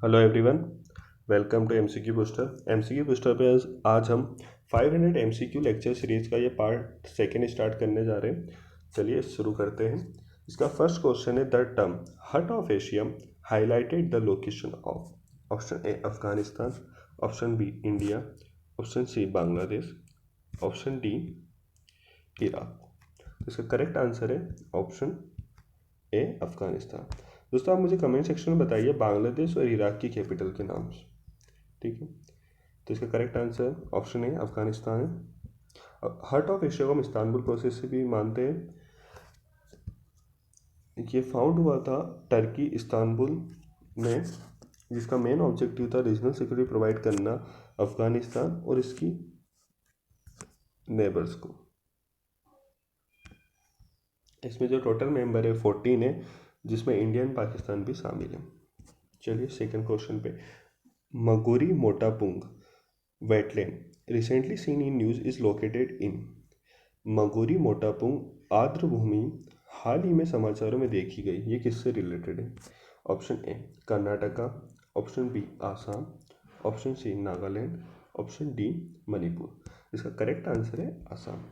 Hello everyone, welcome to MCQ booster. MCQ booster पे आज हम 500 एमसीक्यू लेक्चर सीरीज का ये पार्ट सेकेंड स्टार्ट करने जा रहे हैं। चलिए शुरू करते हैं। इसका फर्स्ट क्वेश्चन है, the term heart of Asia highlighted the location of. Option A Afghanistan, option B India, option C Bangladesh, option D Iraq. इसका करेक्ट आंसर है ऑप्शन ए अफगानिस्तान। दोस्तों आप मुझे कमेंट सेक्शन में बताइए बांग्लादेश और इराक की कैपिटल के नाम। ठीक है, तो इसका correct answer option A Afghanistan है। हार्ट ऑफ एशिया को हम इस्तांबुल प्रोसेस से भी मानते हैं। ये फाउंड हुआ था टर्की इस्तांबुल में, जिसका मेन ऑब्जेक्टिव था रीजनल सिक्योरिटी प्रोवाइड करना अफगानिस्तान और इसकी नेबर्स को। इसमें जो टोटल मेंबर है 14 है, जिसमें इंडिया एंड पाकिस्तान भी शामिल है। चलिए सेकंड क्वेश्चन पे, Maguri Motapung wetland recently seen in news is located in. Maguri Motapung आर्द्र भूमि हाल ही में समाचारों में देखी गई, ये किससे रिलेटेड है? Option A Karnataka, option B Assam, option C Nagaland, option D Manipur. इसका करेक्ट आंसर है आसाम।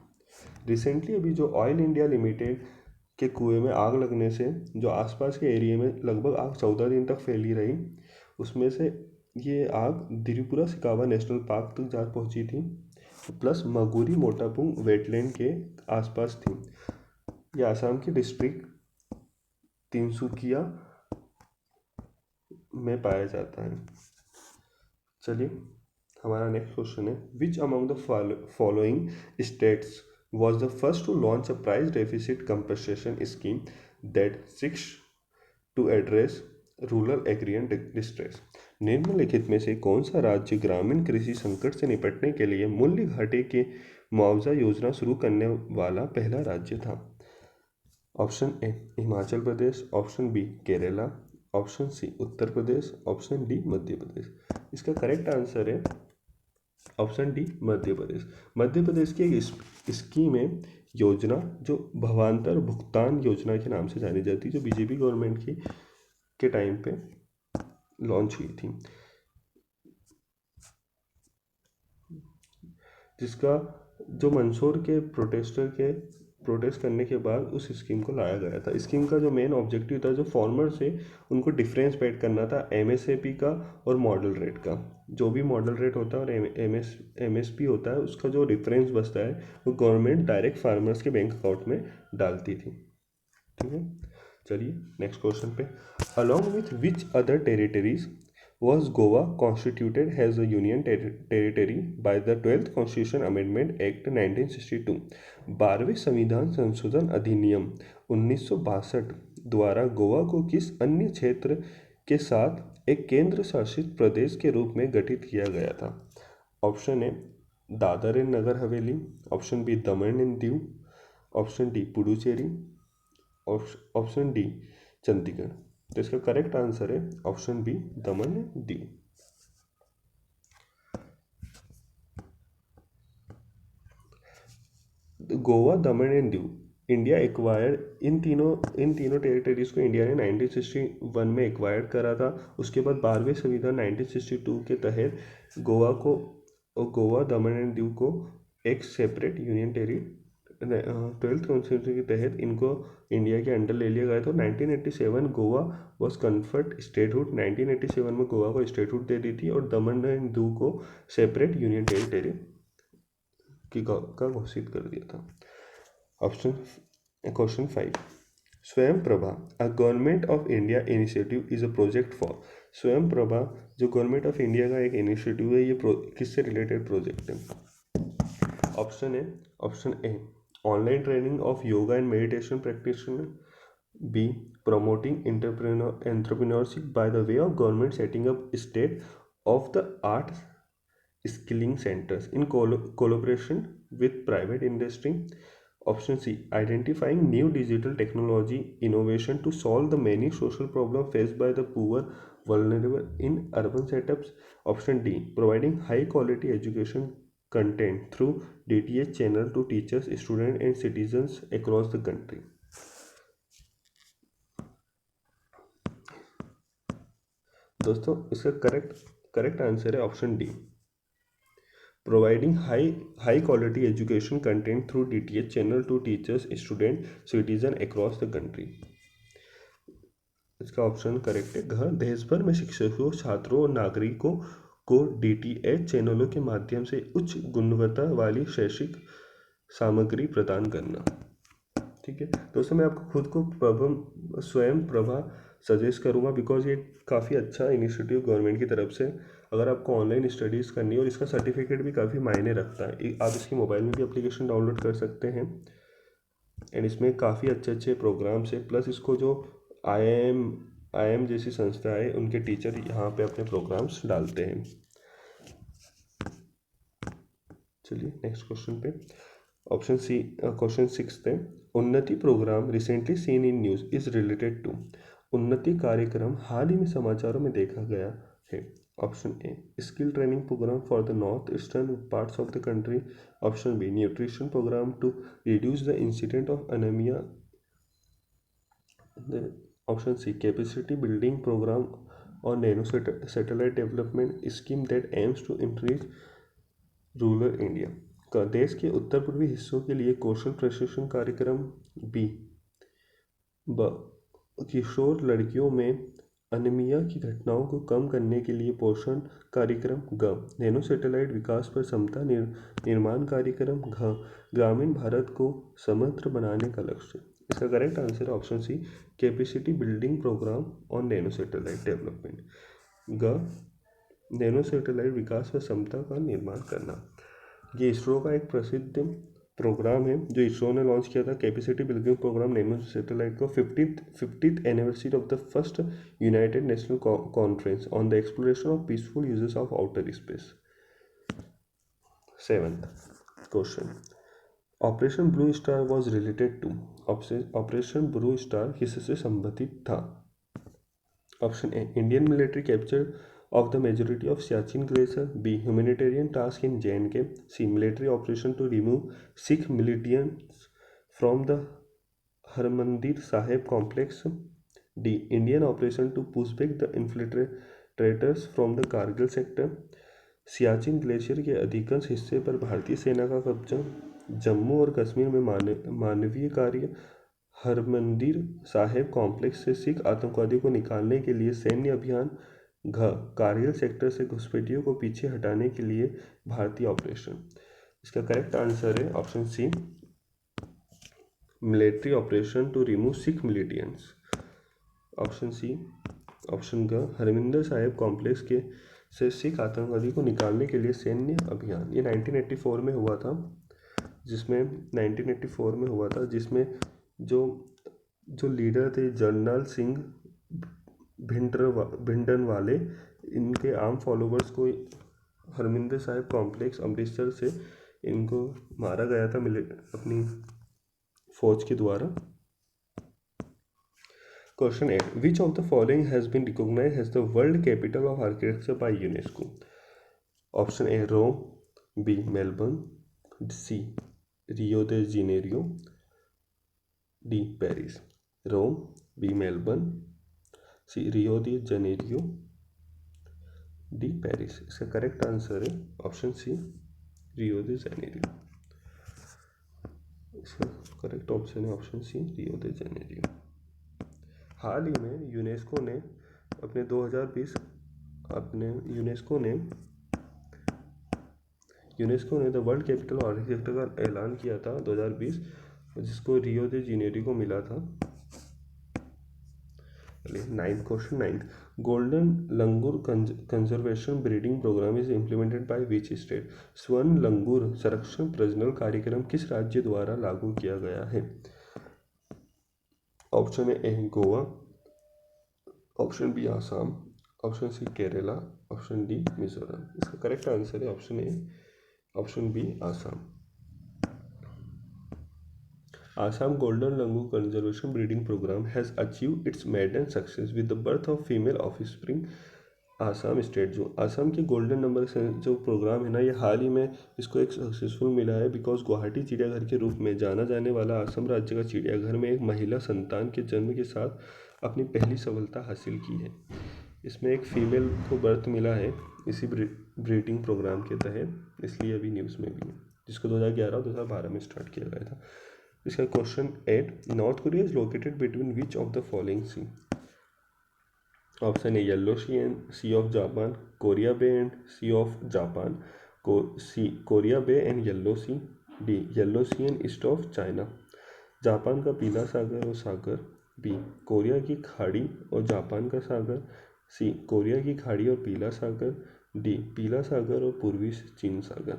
रिसेंटली अभी जो ऑयल इंडिया लिमिटेड के कुएं में आग लगने से जो आसपास के एरिया में लगभग आग 14 दिन तक फैली रही, उसमें से ये आग त्रिपुरा सिकावा नेशनल पार्क तक जा पहुंची थी, प्लस मगोरी मोटापुंग वेटलैंड के आसपास थी। ये आसाम के डिस्ट्रिक्ट तिनसुकिया में पाया जाता है। चलिए हमारा नेक्स्ट क्वेश्चन है, which among the following states was the first to launch a price deficit compensation scheme that seeks to address rural agrarian distress. निम्नलिखित में से कौन सा राज्य ग्रामीण कृषि संकट से निपटने के लिए मूल्य घाटे के मुआवजा योजना शुरू करने वाला पहला राज्य था? Option A Himachal Pradesh, option B Kerala, option C Uttar Pradesh, option D Madhya Pradesh. इसका करेक्ट आंसर है ऑप्शन डी मध्य प्रदेश। मध्य प्रदेश की एक स्कीम है, योजना, जो भवांतर भुगतान योजना के नाम से जानी जाती है, जो बीजेपी गवर्नमेंट की के टाइम पे लॉन्च हुई थी, जिसका जो मंदसौर के प्रोटेस्ट करने के बाद उस स्कीम को लाया गया था। स्कीम का जो मेन ऑब्जेक्टिव था, जो फार्मर्स है उनको डिफरेंस पेड करना था एमएसपी का और मॉडल रेट का। जो भी मॉडल रेट होता है और एमएसपी होता है, उसका जो डिफरेंस बचता है वो गवर्नमेंट डायरेक्ट फार्मर्स के बैंक अकाउंट में डालती थी। ठीक है, चलिए नेक्स्ट क्वेश्चन पे, along with which other territories was Goa constituted as a union territory by the 12th Constitution Amendment Act 1962? 12वें संविधान संशोधन अधिनियम 1962 द्वारा गोवा को किस अन्य क्षेत्र के साथ एक केंद्र शासित प्रदेश के रूप में गठित किया गया था? Option A Dadar and Nagar Haveli, option B Daman and Diu, option D Puducherry, option D Chandigarh. तो इसका करेक्ट आंसर है option B Daman and Diu. Goa, Daman and Diu, India acquired इन तीनों टेरिटरीज को इंडिया ने 1961 में एक्वायर्ड करा था। उसके बाद 12वें संविधान 1962 के तहत गोवा, दमन एंड दीव को एक separate union territory 12th constitution के तहत इनको इंडिया के अंडर ले लिया गया था। 1987 गोवा वॉज कन्फर्ड स्टेटहुड, 1987 में गोवा को स्टेटहुड दे दी थी और दमन एंड दीव को सेपरेट यूनियन टेरिटरी का घोषित कर दिया था। क्वेश्चन 5, स्वयं Prabha a government of India initiative is a project for. स्वयं प्रभा जो गवर्नमेंट ऑफ इंडिया का एक इनिशिएटिव है, ये किससे रिलेटेड प्रोजेक्ट है? Option A online training of yoga and meditation practitioner, B promoting entrepreneurship by the way of government setting up state of the art skilling centres in collaboration with private industry, option C identifying new digital technology innovation to solve the many social problem faced by the poor vulnerable in urban setups, option D providing high quality education content through DTH channel to teachers, students and citizens across the country. दोस्तों इसका correct answer है option D, providing high quality education content through DTH channel to teachers student citizen across the country. इसका option correct है घ, देश भर में शिक्षकों, छात्रों और नागरिकों को DTH चैनलों के माध्यम से उच्च गुणवत्ता वाली शैक्षिक सामग्री प्रदान करना। ठीक है दोस्तों, मैं आपको खुद को स्वयं प्रभा सजेस्ट करूंगा, बिकॉज ये काफ़ी अच्छा इनिशिएटिव गवर्नमेंट की तरफ से, अगर आपको ऑनलाइन स्टडीज़ करनी है, और इसका सर्टिफिकेट भी काफ़ी मायने रखता है। आप इसकी मोबाइल में भी एप्लीकेशन डाउनलोड कर सकते हैं, एंड इसमें काफ़ी अच्छे प्रोग्राम्स है, प्लस इसको जो IIM जैसी संस्था है उनके टीचर यहाँ पे अपने प्रोग्राम्स डालते हैं। चलिए नेक्स्ट क्वेश्चन पे, ऑप्शन सी, क्वेश्चन 6 है, Unnati programme recently seen in news is related to. Unnati कार्यक्रम हाल ही में समाचारों में देखा गया है। Option A, skill training programme for the north eastern parts of the country. Option B, nutrition programme to reduce the incident of anaemia. Option C, capacity building programme और nano satellite development scheme that aims to increase rural India. का देश के उत्तर पूर्वी हिस्सों के लिए कौशल प्रशिक्षण कार्यक्रम। बी, किशोर लड़कियों में अनीमिया की घटनाओं को कम करने के लिए पोषण कार्यक्रम। ग, नैनो सैटेलाइट विकास पर क्षमता निर्माण कार्यक्रम। घ, ग्रामीण भारत को समृद्ध बनाने का लक्ष्य। इसका करेक्ट आंसर है option C, capacity building programme और नैनो सैटेलाइट डेवलपमेंट। ग, नैनो सैटेलाइट विकास व क्षमता का निर्माण करना। ये इसरो का एक प्रसिद्ध प्रोग्राम है जो इसरो ने लॉन्च किया था, capacity building programme nano satellite को 50th anniversary of the first united national conference on the exploration of peaceful uses of outer space. 7th question, operation blue star was related to. Operation blue star किससे संबंधित था। Option A, Indian military capture of the majority of Siachen Glacier. B, humanitarian task in J&K. C, military operation to remove Sikh militants from the Harmandir Sahib complex. D, Indian operation to push back the infiltrators from the Kargil sector. Siachen glacier के अधिकांश हिस्से पर भारतीय सेना का कब्जा। जम्मू और कश्मीर में मानवीय कार्य। हरमंदिर साहिब कॉम्प्लेक्स से सिख आतंकवादियों को निकालने के लिए सैन्य अभियान। घ, कारगिल सेक्टर से घुसपैठियों को पीछे हटाने के लिए भारतीय ऑपरेशन। इसका करेक्ट आंसर है option C, military operation to remove Sikh militants. Option C. Option ग, हरमिंदर साहिब कॉम्प्लेक्स के से सिख आतंकवादी को निकालने के लिए सैन्य अभियान। ये 1984 में हुआ था, जिसमें जो लीडर थे जनरल सिंह भिंडरनवाले, इनके आर्म फॉलोवर्स को हरमिंदर साहिब कॉम्प्लेक्स अमृतसर से इनको मारा गया था अपनी फौज के द्वारा। Question 8, which of the following has been recognised as the world capital of architecture by UNESCO. Option A, Rome. B, Melbourne. C, Rio de Janeiro. D, Paris. Rome, B, Melbourne. C, Rio de Janeiro. D, Paris. इसका correct answer है option C, Rio de Janeiro. इसका correct option है option C, Rio de Janeiro. हाल ही में UNESCO ने the world capital of architecture का ऐलान किया था 2020, जिसको रियो दे जेनेरियो को मिला था। 9th question, golden langur conservation breeding programme is implemented by which state. स्वर्ण लंगूर संरक्षण प्रजनन कार्यक्रम किस राज्य द्वारा लागू किया गया है। Option A, Goa. Option B, Assam. Option C, Kerala. Option D, Mizoram. इसका करेक्ट आंसर है option A, option B, Assam. Assam Golden Langur Conservation Breeding Program has achieved its maiden success with the birth of female offspring. Assam state, जो आसाम के golden number से जो programme है ना, ये हाल ही में इसको एक सक्सेसफुल मिला है, बिकॉज गुवाहाटी चिड़ियाघर के रूप में जाना जाने वाला आसाम राज्य का चिड़ियाघर में एक महिला संतान के जन्म के साथ अपनी पहली सफलता हासिल की है। इसमें एक फ़ीमेल को बर्थ मिला है इसी ब्रीडिंग प्रोग्राम के तहत, इसलिए अभी न्यूज़ में भी है, जिसको 2011-2012 में स्टार्ट किया गया था। इसका question 8, north Korea is located between which of the following sea? Option A yellow sea and sea of Japan, Korea bay and sea of Japan, Korea bay and yellow sea, D yellow sea and east of China, Japan का पीला सागर और सागर, B Korea की खाड़ी और Japan का सागर, सी Korea की खाड़ी और पीला सागर, डी पीला सागर और पूर्वी चीन सागर।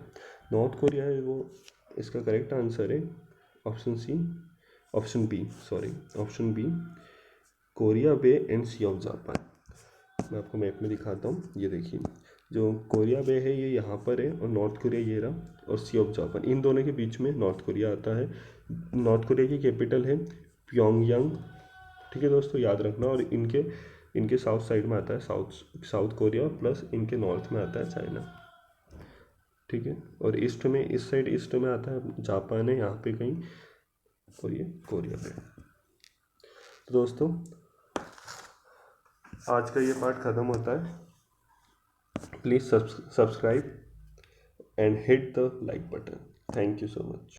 नॉर्थ कोरिया है वो इसका करेक्ट आंसर है। Option B Korea bay and sea of Japan. मैं आपको मैप में दिखाता हूँ, ये देखिए जो कोरिया बे है ये यहाँ पर है और नॉर्थ कोरिया ये रहा, और सी ऑफ जापान इन दोनों के बीच में नॉर्थ कोरिया आता है। नॉर्थ कोरिया की कैपिटल है प्योंगयांग, ठीक है दोस्तों, याद रखना। और इनके साउथ साइड में आता है साउथ कोरिया, प्लस इनके नॉर्थ में आता है चाइना, ठीक है। और ईस्ट में, इस साइड ईस्ट में आता है जापान है यहाँ पे कहीं, और ये कोरिया पे। तो दोस्तों आज का ये पार्ट ख़त्म होता है। Please subscribe and hit the like button. Thank you so much.